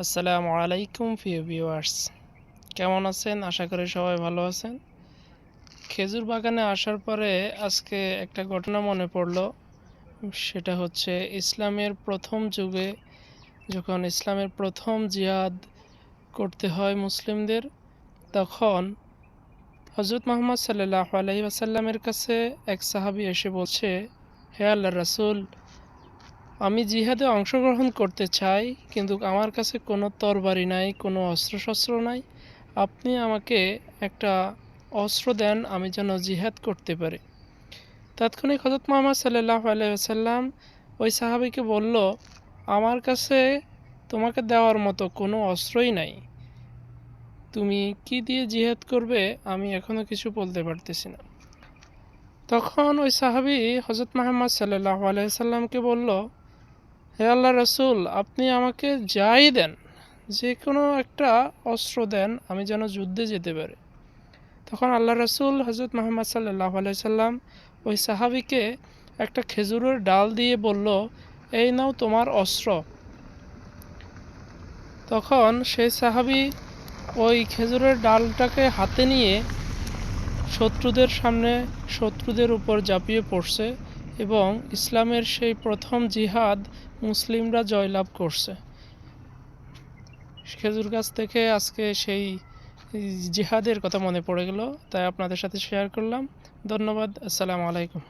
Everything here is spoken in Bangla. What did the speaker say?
আসসালামু আলাইকুম প্রিয় ভিউয়ার্স, কেমন আছেন? আশা করি সবাই ভালো আছেন। খেজুর বাগানে আসার পরে আজকে একটা ঘটনা মনে পড়ল। সেটা হচ্ছে ইসলামের প্রথম যুগে যখন ইসলামের প্রথম জিহাদ করতে হয় মুসলিমদের, তখন হজরত মুহাম্মদ সাল্লাল্লাহু আলাইহি ওয়াসাল্লামের কাছে এক সাহাবী এসে বলছে, হে আল্লাহর রাসূল, আমি জিহাদে অংশগ্রহণ করতে চাই, কিন্তু আমার কাছে কোনো তরবারি নাই, কোনো অস্ত্রশস্ত্র নাই। আপনি আমাকে একটা অস্ত্র দেন, আমি যেন জিহাদ করতে পারি। তাৎক্ষণিক হজরত মুহাম্মদ সাল্লাল্লাহু আলাইহি ওয়াসাল্লাম ওই সাহাবীকে বলল, আমার কাছে তোমাকে দেওয়ার মতো কোনো অস্ত্রই নাই। তুমি কি দিয়ে জিহাদ করবে আমি এখনও কিছু বলতে পারতেছি না। তখন ওই সাহাবী হজরত মুহাম্মদ সাল্লাল্লাহু আলাইহি ওয়াসাল্লামকে বলল, হে আল্লাহ রসুল, আপনি আমাকে যাই দেন, যে কোনো একটা অস্ত্র দেন, আমি যেন যুদ্ধে যেতে পারি। তখন আল্লাহ রসুল হজরত মুহাম্মদ সাল্লাল্লাহু আলাইহি সাল্লাম ওই সাহাবীকে একটা খেজুরের ডাল দিয়ে বলল, এই নাও তোমার অস্ত্র। তখন সেই সাহাবী ওই খেজুরের ডালটাকে হাতে নিয়ে শত্রুদের সামনে শত্রুদের উপর ঝাঁপিয়ে পড়ছে এবং ইসলামের সেই প্রথম জিহাদ মুসলিমরা জয়লাভ করছে। খেজুর গাছ থেকে আজকে সেই জিহাদের কথা মনে পড়ে গেল, তাই আপনাদের সাথে শেয়ার করলাম। ধন্যবাদ। আসসালামু আলাইকুম।